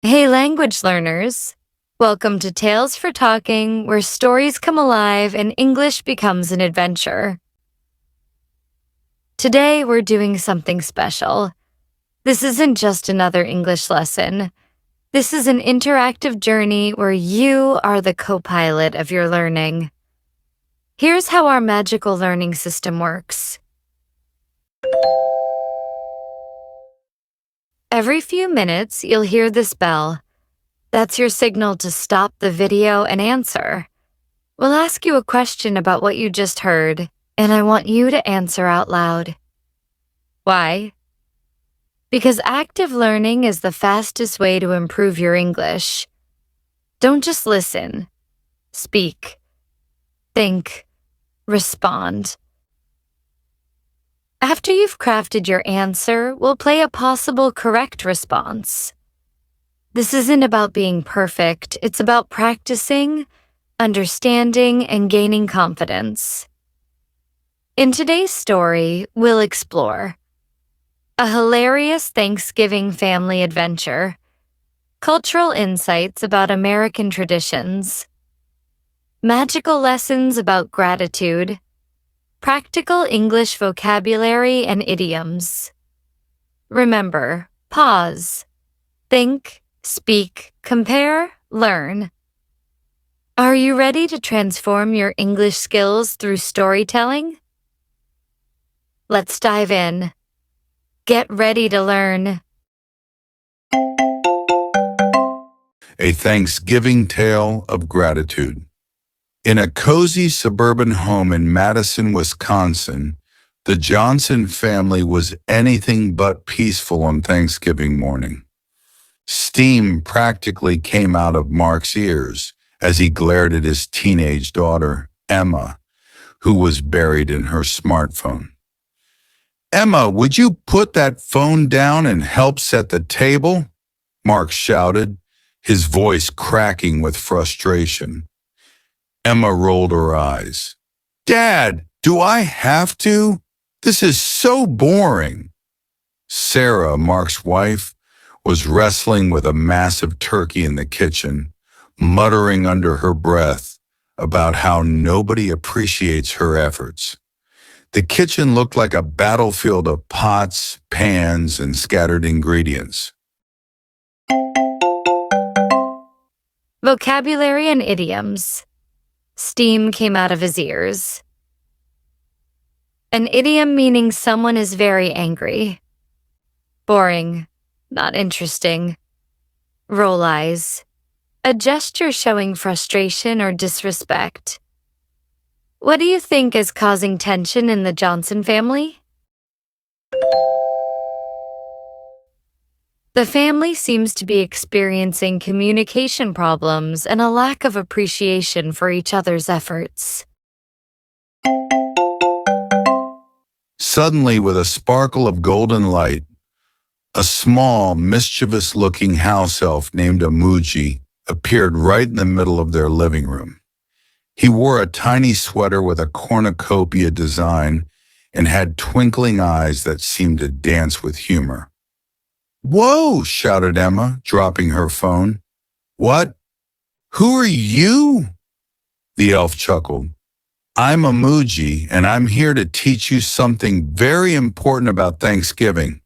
Hey, language learners! Welcome to Tales for Talking, where stories come alive and English becomes an adventure. Today, we're doing something special. This isn't just another English lesson. This is an interactive journey where you are the co-pilot of your learning. Here's how our magical learning system works. Every few minutes, you'll hear this bell. That's your signal to stop the video and answer. We'll ask you a question about what you just heard, and I want you to answer out loud. Why? Because active learning is the fastest way to improve your English. Don't just listen. Speak. Think. Respond. After you've crafted your answer, we'll play a possible correct response. This isn't about being perfect, it's about practicing, understanding, and gaining confidence. In today's story, we'll explore a hilarious Thanksgiving family adventure, cultural insights about American traditions, magical lessons about gratitude, practical English vocabulary and idioms. Remember, pause, think, speak, compare, learn. Are you ready to transform your English skills through storytelling? Let's dive in. Get ready to learn. A Thanksgiving Tale of Gratitude. In a cozy suburban home in Madison, Wisconsin, the Johnson family was anything but peaceful on Thanksgiving morning. Steam practically came out of Mark's ears as he glared at his teenage daughter, Emma, who was buried in her smartphone. "Emma, would you put that phone down and help set the table?" Mark shouted, his voice cracking with frustration. Emma rolled her eyes. "Dad, do I have to? This is so boring." Sarah, Mark's wife, was wrestling with a massive turkey in the kitchen, muttering under her breath about how nobody appreciates her efforts. The kitchen looked like a battlefield of pots, pans, and scattered ingredients. Vocabulary and idioms. Steam came out of his ears. An idiom meaning someone is very angry. Boring, not interesting. Roll eyes. A gesture showing frustration or disrespect. What do you think is causing tension in the Johnson family? The family seems to be experiencing communication problems and a lack of appreciation for each other's efforts. Suddenly, with a sparkle of golden light, a small, mischievous-looking house elf named Amuji appeared right in the middle of their living room. He wore a tiny sweater with a cornucopia design and had twinkling eyes that seemed to dance with humor. "Whoa!" shouted Emma, dropping her phone. "What? Who are you?" The elf chuckled. "I'm Amuji, and I'm here to teach you something very important about Thanksgiving."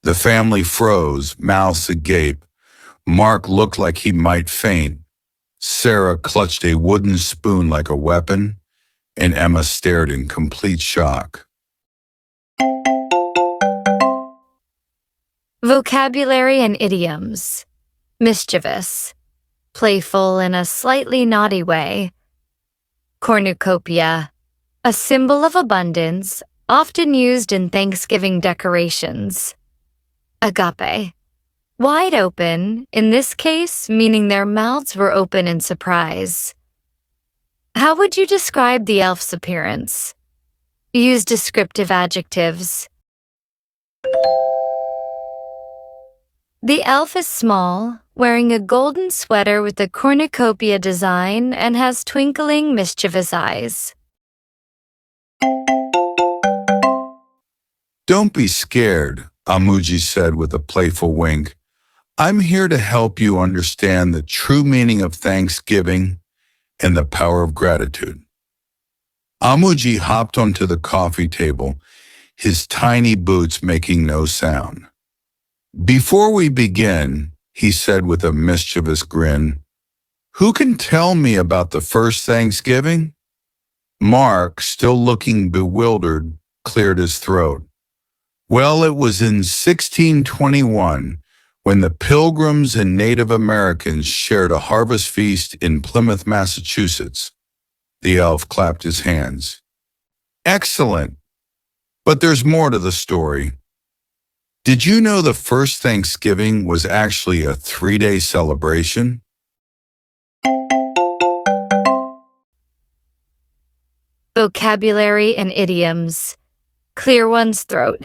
The family froze, mouths agape. Mark looked like he might faint. Sarah clutched a wooden spoon like a weapon, and Emma stared in complete shock. Vocabulary and idioms. Mischievous. Playful in a slightly naughty way. Cornucopia. A symbol of abundance, often used in Thanksgiving decorations. Agape. Wide open, in this case meaning their mouths were open in surprise. How would you describe the elf's appearance? Use descriptive adjectives. The elf is small, wearing a golden sweater with a cornucopia design and has twinkling, mischievous eyes. "Don't be scared," Amuji said with a playful wink. I'm here to help you understand the true meaning of Thanksgiving and the power of gratitude. Amuji hopped onto the coffee table, his tiny boots making no sound. Before we begin, he said with a mischievous grin, who can tell me about the first Thanksgiving? Mark, still looking bewildered, cleared his throat. Well, it was in 1621 when the Pilgrims and Native Americans shared a harvest feast in Plymouth, Massachusetts. The elf clapped his hands. Excellent! But there's more to the story. Did you know the first Thanksgiving was actually a 3-day celebration? Vocabulary and idioms. Clear one's throat.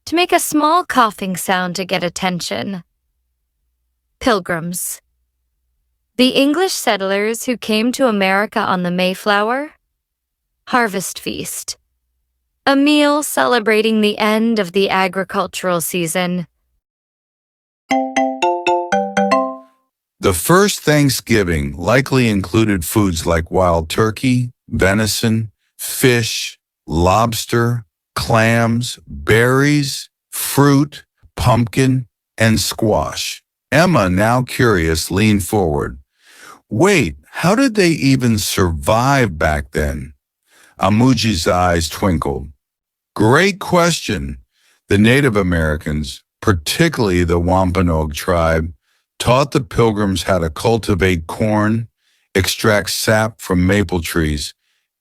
To make a small coughing sound to get attention. Pilgrims. The English settlers who came to America on the Mayflower. Harvest feast. A meal celebrating the end of the agricultural season. The first Thanksgiving likely included foods like wild turkey, venison, fish, lobster, clams, berries, fruit, pumpkin, and squash. Emma, now curious, leaned forward. Wait, how did they even survive back then? Amuji's eyes twinkled. Great question. The Native Americans, particularly the Wampanoag tribe, taught the Pilgrims how to cultivate corn, extract sap from maple trees,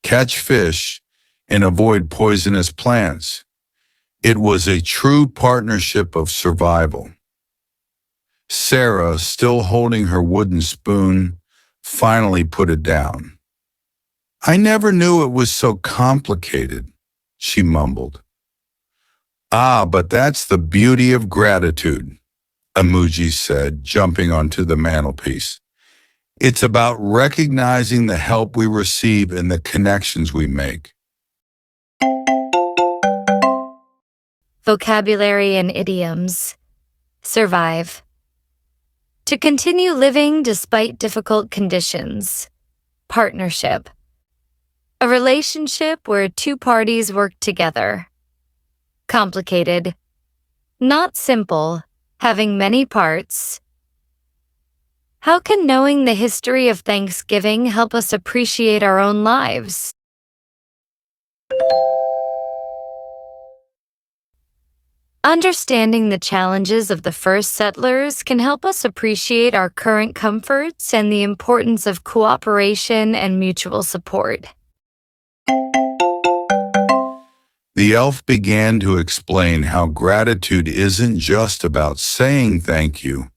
catch fish, and avoid poisonous plants. It was a true partnership of survival. Sarah, still holding her wooden spoon, finally put it down. I never knew it was so complicated, she mumbled. Ah, but that's the beauty of gratitude, Amuji said, jumping onto the mantelpiece. It's about recognizing the help we receive and the connections we make. Vocabulary and idioms. Survive. To continue living despite difficult conditions. Partnership. A relationship where two parties work together. Complicated. Not simple, having many parts. How can knowing the history of Thanksgiving help us appreciate our own lives? Understanding the challenges of the first settlers can help us appreciate our current comforts and the importance of cooperation and mutual support. The elf began to explain how gratitude isn't just about saying thank you,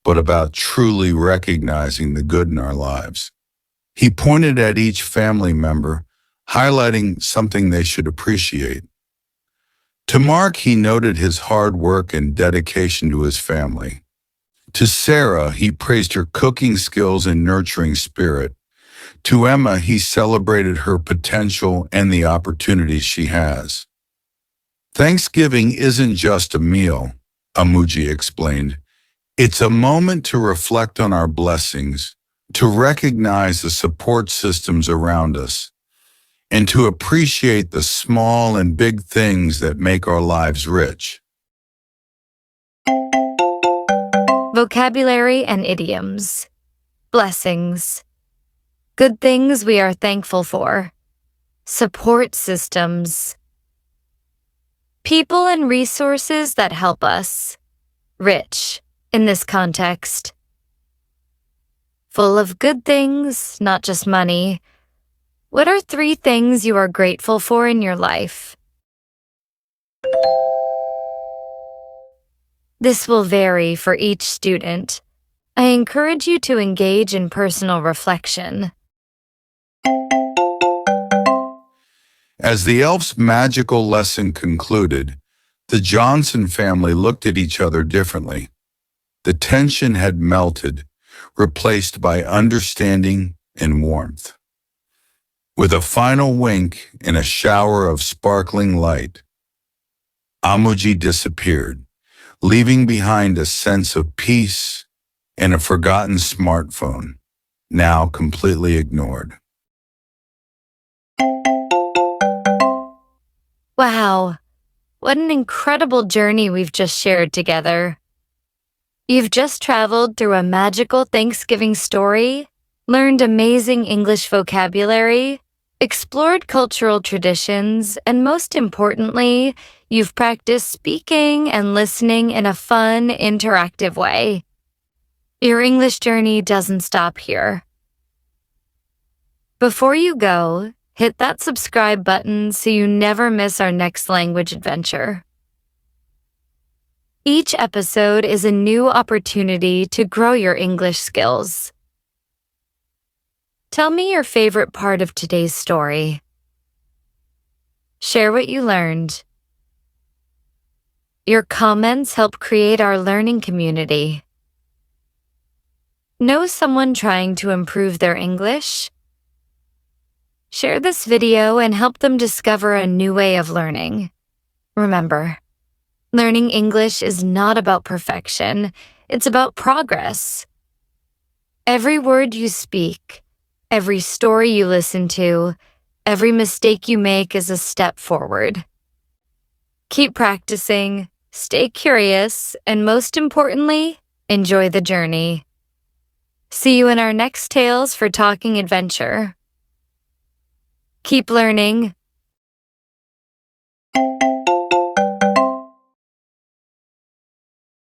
but about truly recognizing the good in our lives. He pointed at each family member, highlighting something they should appreciate. To Mark, he noted his hard work and dedication to his family. To Sarah, he praised her cooking skills and nurturing spirit. To Emma, he celebrated her potential and the opportunities she has. Thanksgiving isn't just a meal, Amuji explained. It's a moment to reflect on our blessings, to recognize the support systems around us, and to appreciate the small and big things that make our lives rich. Vocabulary and idioms. Blessings. Good things we are thankful for. Support systems. People and resources that help us. Rich, in this context. Full of good things, not just money. What are 3 things you are grateful for in your life? This will vary for each student. I encourage you to engage in personal reflection. As the elf's magical lesson concluded, the Johnson family looked at each other differently. The tension had melted, replaced by understanding and warmth. With a final wink and a shower of sparkling light, Amuji disappeared, leaving behind a sense of peace and a forgotten smartphone, now completely ignored. Wow, what an incredible journey we've just shared together. You've just traveled through a magical Thanksgiving story, learned amazing English vocabulary, explored cultural traditions, and most importantly, you've practiced speaking and listening in a fun, interactive way. Your English journey doesn't stop here. Before you go, hit that subscribe button so you never miss our next language adventure. Each episode is a new opportunity to grow your English skills. Tell me your favorite part of today's story. Share what you learned. Your comments help create our learning community. Know someone trying to improve their English? Share this video and help them discover a new way of learning. Remember, learning English is not about perfection, it's about progress. Every word you speak, every story you listen to, every mistake you make is a step forward. Keep practicing, stay curious, and most importantly, enjoy the journey. See you in our next Tales for Talking adventure. Keep learning,